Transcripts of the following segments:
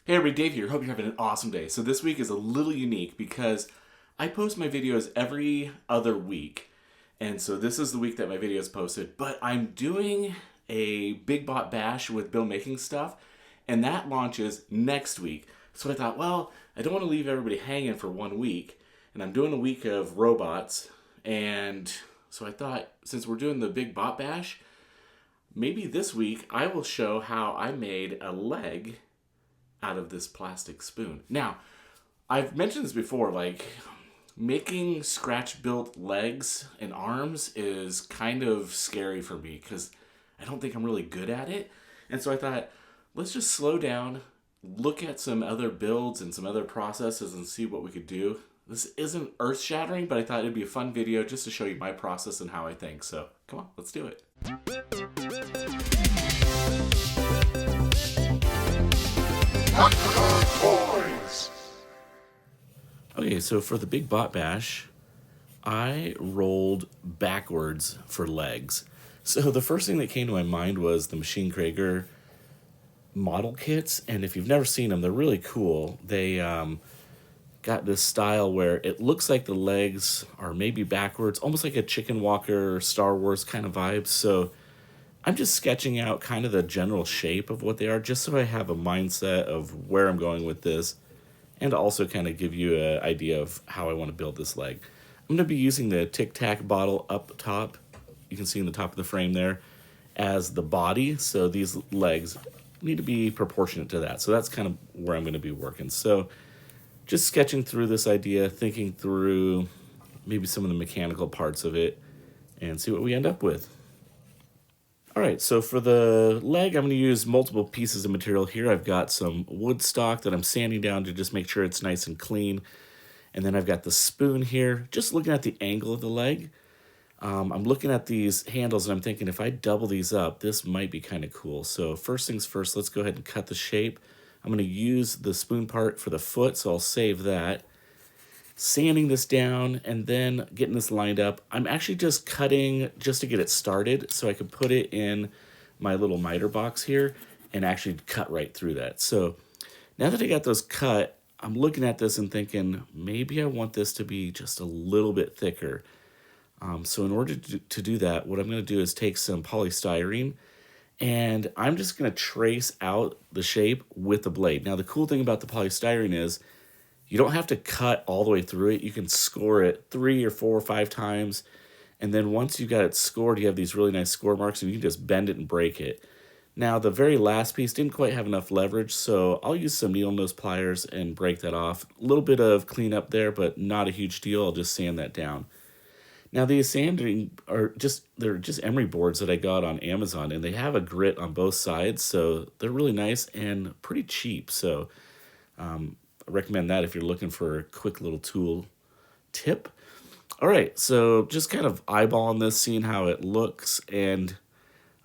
Hey everybody, Dave here. Hope you're having an awesome day. So this week is a little unique because I post my videos every other week. And so this is the week that my video is posted, but I'm doing a Big Bot Bash with Bill making stuff, and that launches next week. So I thought, well, I don't want to leave everybody hanging for 1 week, and I'm doing a week of robots, and so I thought, since we're doing the Big Bot Bash, maybe this week I will show how I made a leg out of this plastic spoon. Now, I've mentioned this before, like making scratch built legs and arms is kind of scary for me because I don't think I'm really good at it. And so I thought, let's just slow down, look at some other builds and some other processes and see what we could do. This isn't earth shattering, but I thought it'd be a fun video just to show you my process and how I think. So come on, let's do it. Okay, so for the Big Bot Bash, I rolled backwards for legs. So the first thing that came to my mind was the Maschinen Krieger model kits, and if you've never seen them, they're really cool. They got this style where it looks like the legs are maybe backwards, almost like a Chicken Walker Star Wars kind of vibe. So I'm just sketching out kind of the general shape of what they are, just so I have a mindset of where I'm going with this, and also kind of give you an idea of how I want to build this leg. I'm going to be using the Tic Tac bottle up top, you can see in the top of the frame there, as the body, so these legs need to be proportionate to that. So that's kind of where I'm going to be working. So just sketching through this idea, thinking through maybe some of the mechanical parts of it, and see what we end up with. All right, so for the leg, I'm going to use multiple pieces of material here. I've got some wood stock that I'm sanding down to just make sure it's nice and clean. And then I've got the spoon here, just looking at the angle of the leg. I'm looking at these handles and I'm thinking if I double these up, this might be kind of cool. So first things first, let's go ahead and cut the shape. I'm going to use the spoon part for the foot, so I'll save that. Sanding this down and then getting this lined up. I'm actually just cutting just to get it started so I can put it in my little miter box here and actually cut right through that. So now that I got those cut, I'm looking at this and thinking maybe I want this to be just a little bit thicker. So in order to do that, what I'm going to do is take some polystyrene and I'm just going to trace out the shape with the blade. Now the cool thing about the polystyrene is you don't have to cut all the way through it. You can score it 3 or 4 or 5 times. And then once you got it scored, you have these really nice score marks and you can just bend it and break it. Now, the very last piece didn't quite have enough leverage, so I'll use some needle nose pliers and break that off. A little bit of cleanup there, but not a huge deal. I'll just sand that down. Now, these sanding they're just emery boards that I got on Amazon, and they have a grit on both sides, so they're really nice and pretty cheap. So I recommend that if you're looking for a quick little tool tip. All right, so just kind of eyeballing this, seeing how it looks, and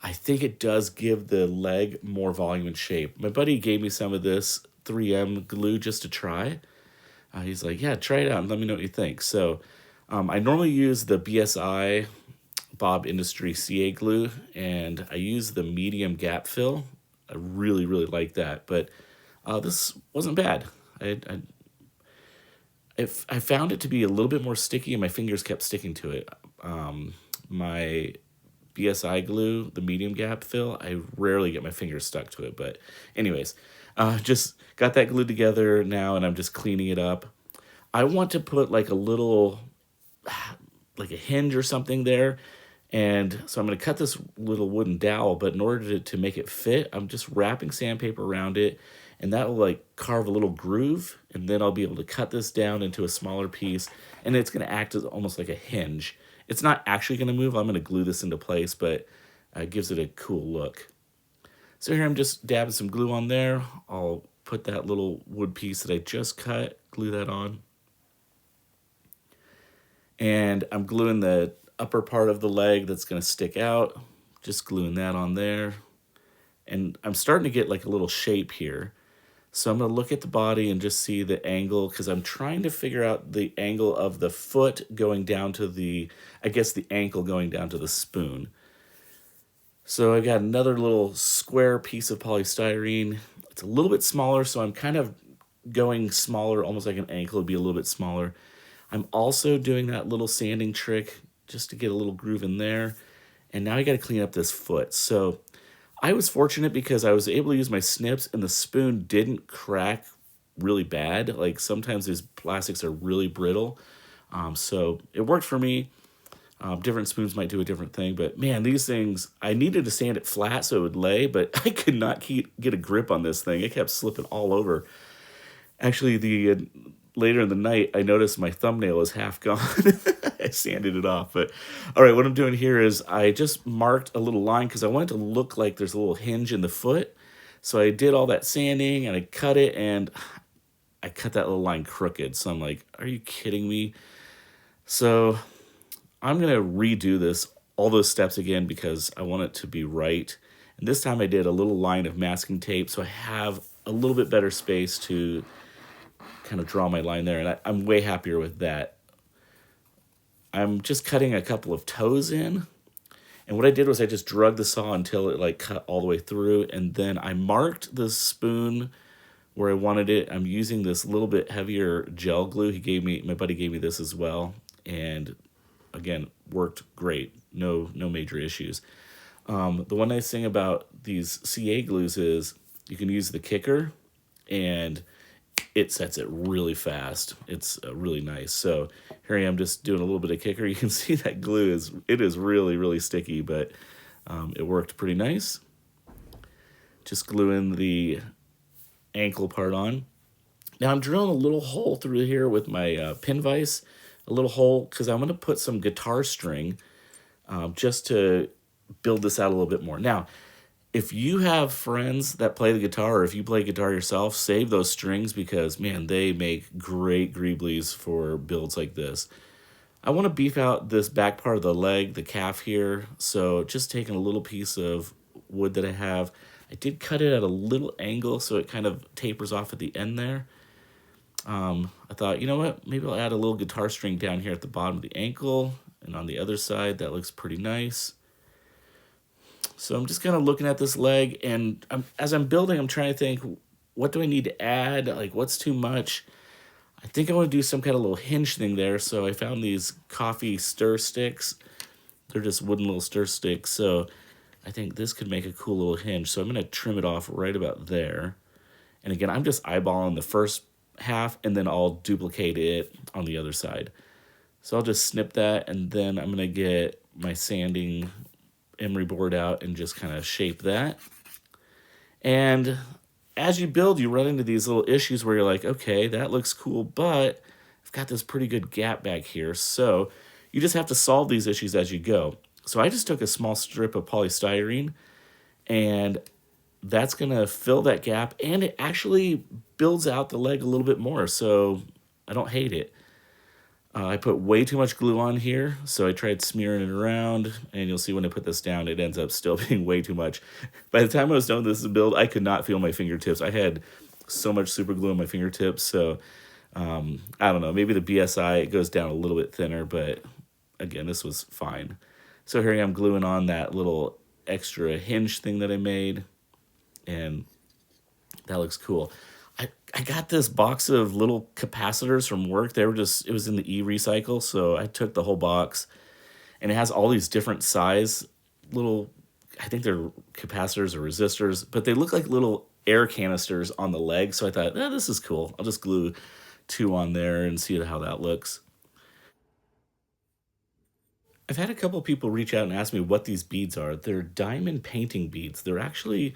I think it does give the leg more volume and shape. My buddy gave me some of this 3M glue just to try. He's like, yeah, try it out and let me know what you think. So I normally use the BSI Bob Industry CA glue, and I use the medium gap fill. I really, really like that, but this wasn't bad. I found it to be a little bit more sticky, and my fingers kept sticking to it. My BSI glue, the medium gap fill, I rarely get my fingers stuck to it. But anyways, just got that glued together now, and I'm just cleaning it up. I want to put like a little, like a hinge or something there. And so I'm going to cut this little wooden dowel, but in order to make it fit, I'm just wrapping sandpaper around it, and that will like carve a little groove, and then I'll be able to cut this down into a smaller piece, and it's going to act as almost like a hinge. It's not actually going to move. I'm going to glue this into place, but it gives it a cool look. So here I'm just dabbing some glue on there. I'll put that little wood piece that I just cut, glue that on. And I'm gluing the upper part of the leg that's going to stick out, just gluing that on there. And I'm starting to get like a little shape here. So I'm going to look at the body and just see the angle, because I'm trying to figure out the angle of the foot going down to the, I guess the ankle going down to the spoon. So I got another little square piece of polystyrene. It's It's a little bit smaller, so I'm kind of going smaller, almost like an ankle would be a little bit smaller. I'm also doing that little sanding trick just to get a little groove in there. And now I got to clean up this foot. So I was fortunate because I was able to use my snips and the spoon didn't crack really bad. Like sometimes these plastics are really brittle. So it worked for me. Different spoons might do a different thing, but man, these things, I needed to sand it flat so it would lay, but I could not get a grip on this thing. It kept slipping all over. Actually, the later in the night, I noticed my thumbnail is half gone. I sanded it off, but all right, what I'm doing here is I just marked a little line because I wanted to look like there's a little hinge in the foot. So I did all that sanding and I cut it and I cut that little line crooked. So I'm like, are you kidding me? So I'm going to redo all those steps again because I want it to be right. And this time I did a little line of masking tape so I have a little bit better space to kind of draw my line there. And I'm way happier with that. I'm just cutting a couple of toes in. And what I did was I just drug the saw until it like cut all the way through. And then I marked the spoon where I wanted it. I'm using this little bit heavier gel glue. My buddy gave me this as well. And again, worked great. No major issues. The one nice thing about these CA glues is you can use the kicker and it sets it really fast. It's really nice. So here I am just doing a little bit of kicker. You can see that glue is really, really sticky, but it worked pretty nice. Just gluing the ankle part on. Now I'm drilling a little hole through here with my pin vise, a little hole, because I'm going to put some guitar string just to build this out a little bit more. Now, if you have friends that play the guitar, or if you play guitar yourself, save those strings because, man, they make great greeblies for builds like this. I want to beef out this back part of the leg, the calf here, so just taking a little piece of wood that I have. I did cut it at a little angle so it kind of tapers off at the end there. I thought, you know what, maybe I'll add a little guitar string down here at the bottom of the ankle, and on the other side, that looks pretty nice. So I'm just kind of looking at this leg, and as I'm building, I'm trying to think, what do I need to add? Like, what's too much? I think I want to do some kind of little hinge thing there, so I found these coffee stir sticks. They're just wooden little stir sticks, so I think this could make a cool little hinge. So I'm going to trim it off right about there. And again, I'm just eyeballing the first half, and then I'll duplicate it on the other side. So I'll just snip that, and then I'm going to get my sanding emery board out and just kind of shape that. And as you build, you run into these little issues where you're like, okay, that looks cool, but I've got this pretty good gap back here. So you just have to solve these issues as you go. So I just took a small strip of polystyrene, and that's going to fill that gap, and it actually builds out the leg a little bit more, so I don't hate it. I put way too much glue on here, so I tried smearing it around, and you'll see when I put this down, it ends up still being way too much. By the time I was done with this build, I could not feel my fingertips. I had so much super glue on my fingertips, so I don't know. Maybe the BSI, it goes down a little bit thinner, but again, this was fine. So here I am gluing on that little extra hinge thing that I made, and that looks cool. I got this box of little capacitors from work. It was in the e-recycle, so I took the whole box, and it has all these different size little, I think they're capacitors or resistors, but they look like little air canisters on the leg, so I thought, this is cool. I'll just glue 2 on there and see how that looks. I've had a couple people reach out and ask me what these beads are. They're diamond painting beads. They're actually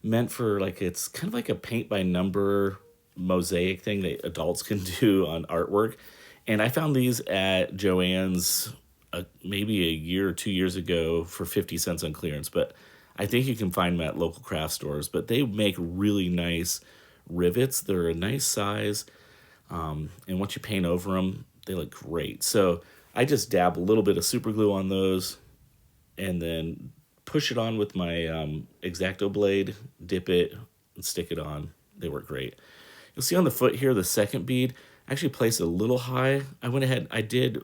meant for, like, it's kind of like a paint by number mosaic thing that adults can do on artwork. And I found these at Joann's maybe a year or 2 years ago for 50 cents on clearance, but I think you can find them at local craft stores. But they make really nice rivets. They're a nice size, and once you paint over them, they look great. So I just dab a little bit of super glue on those, and then push it on with my X-Acto blade, dip it, and stick it on. They work great. You'll see on the foot here, the second bead, I actually placed it a little high. I went ahead, I did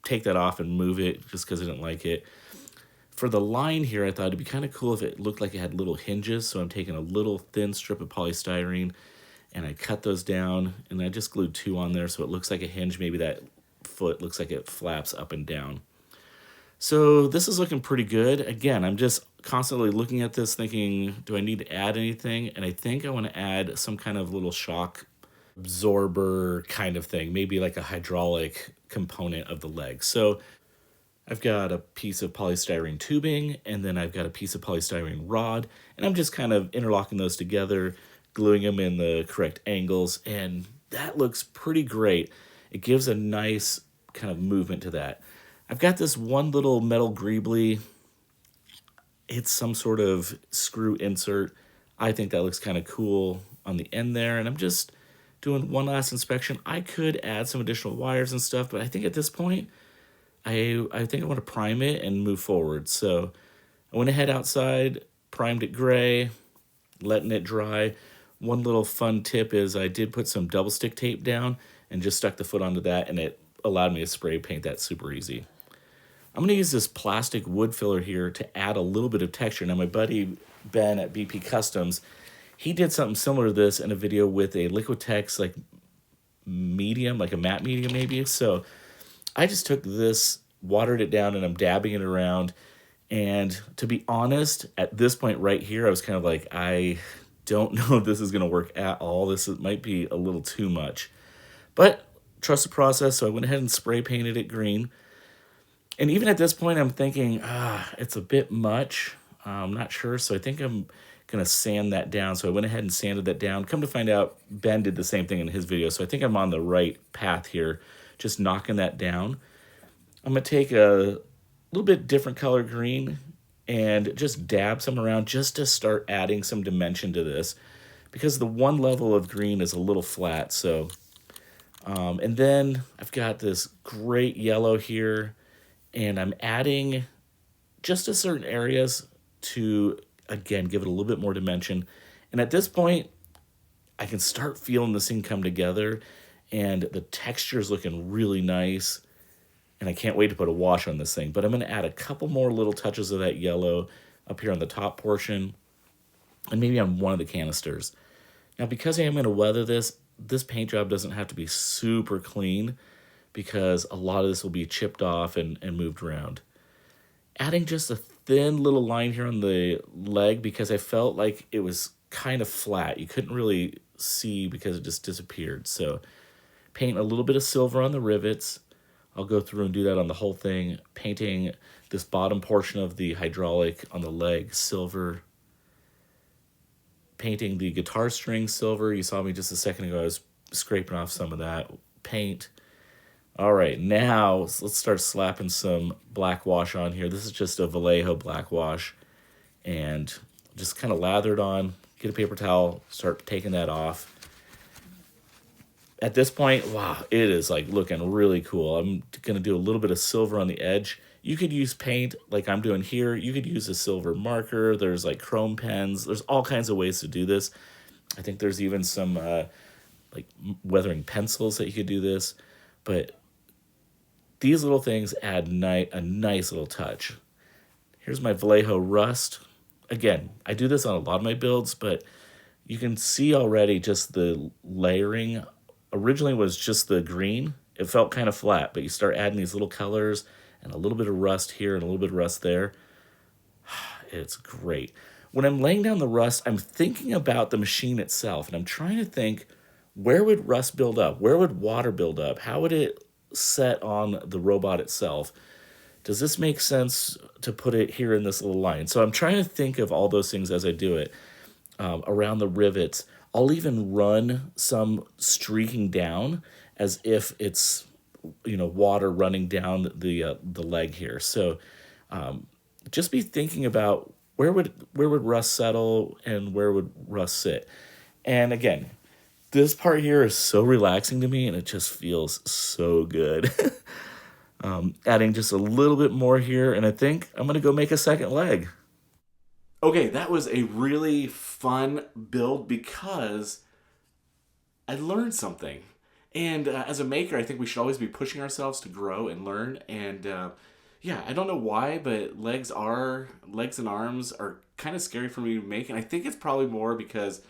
take that off and move it just because I didn't like it. For the line here, I thought it'd be kind of cool if it looked like it had little hinges. So I'm taking a little thin strip of polystyrene and I cut those down and I just glued 2 on there so it looks like a hinge. Maybe that foot looks like it flaps up and down. So this is looking pretty good. Again, I'm just constantly looking at this thinking, do I need to add anything? And I think I want to add some kind of little shock absorber kind of thing, maybe like a hydraulic component of the leg. So I've got a piece of polystyrene tubing, and then I've got a piece of polystyrene rod, and I'm just kind of interlocking those together, gluing them in the correct angles, and that looks pretty great. It gives a nice kind of movement to that. I've got this one little metal greebly. It's some sort of screw insert. I think that looks kind of cool on the end there, and I'm just doing one last inspection. I could add some additional wires and stuff, but I think at this point, I think I want to prime it and move forward. So I went ahead outside, primed it gray, letting it dry. One little fun tip is I did put some double stick tape down and just stuck the foot onto that, and it allowed me to spray paint that super easy. I'm going to use this plastic wood filler here to add a little bit of texture. Now, my buddy Ben at BP Customs, he did something similar to this in a video with a Liquitex like medium, like a matte medium maybe. So I just took this, watered it down, and I'm dabbing it around. And to be honest, at this point right here, I was kind of like, I don't know if this is going to work at all. Might be a little too much. But trust the process, so I went ahead and spray painted it green. And even at this point, I'm thinking, it's a bit much. I'm not sure, so I think I'm going to sand that down. So I went ahead and sanded that down. Come to find out, Ben did the same thing in his video, so I think I'm on the right path here, just knocking that down. I'm going to take a little bit different color green and just dab some around just to start adding some dimension to this, because the one level of green is a little flat. So, and then I've got this great yellow here, and I'm adding just to certain areas to, again, give it a little bit more dimension. And at this point, I can start feeling this thing come together, and the texture is looking really nice, and I can't wait to put a wash on this thing. But I'm going to add a couple more little touches of that yellow up here on the top portion, and maybe on one of the canisters. Now, because I am going to weather this paint job doesn't have to be super clean, because a lot of this will be chipped off and moved around. Adding just a thin little line here on the leg, because I felt like it was kind of flat. You couldn't really see because it just disappeared. So paint a little bit of silver on the rivets. I'll go through and do that on the whole thing, painting this bottom portion of the hydraulic on the leg silver, painting the guitar string silver. You saw me just a second ago, I was scraping off some of that paint. All right, now let's start slapping some black wash on here. This is just a Vallejo black wash, and just kind of lather it on, get a paper towel, start taking that off. At this point, wow, it is like looking really cool. I'm gonna do a little bit of silver on the edge. You could use paint like I'm doing here. You could use a silver marker. There's like chrome pens. There's all kinds of ways to do this. I think there's even some like weathering pencils that you could do this. But these little things add a nice little touch. Here's my Vallejo rust. Again, I do this on a lot of my builds, but you can see already just the layering. Originally was just the green. It felt kind of flat, but you start adding these little colors and a little bit of rust here and a little bit of rust there. It's great. When I'm laying down the rust, I'm thinking about the machine itself, and I'm trying to think, where would rust build up? Where would water build up? How would it set on the robot itself? Does this make sense to put it here in this little line? So I'm trying to think of all those things as I do it. Around the rivets, I'll even run some streaking down as if it's, water running down the leg here. So just be thinking about where would rust settle and where would rust sit. And again, this part here is so relaxing to me, and it just feels so good. Adding just a little bit more here, and I think I'm going to go make a second leg. Okay, that was a really fun build because I learned something. And as a maker, I think we should always be pushing ourselves to grow and learn. And Yeah, I don't know why, but legs and arms are kind of scary for me to make, and I think it's probably more because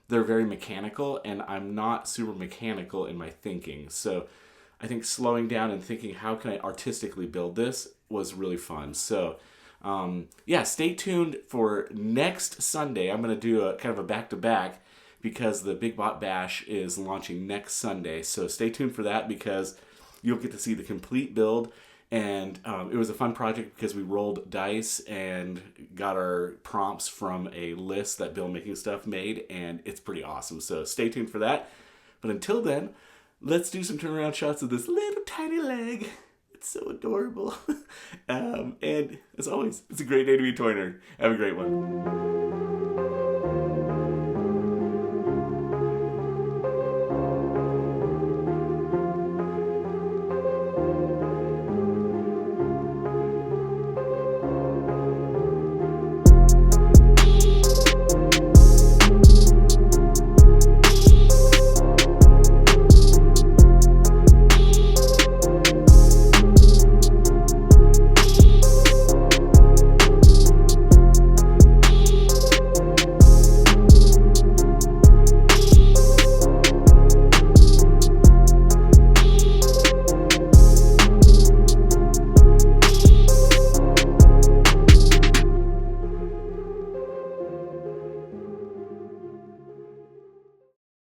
they're very mechanical, and I'm not super mechanical in my thinking. So I think slowing down and thinking, how can I artistically build this, was really fun. So yeah, stay tuned for next Sunday. I'm going to do a kind of a back to back because the Big Bot Bash is launching next Sunday. So stay tuned for that because you'll get to see the complete build. And it was a fun project because we rolled dice and got our prompts from a list that Bill Making Stuff made, and it's pretty awesome. So stay tuned for that. But until then, let's do some turnaround shots of this little tiny leg. It's so adorable. And as always, it's a great day to be a toy nerd. Have a great one.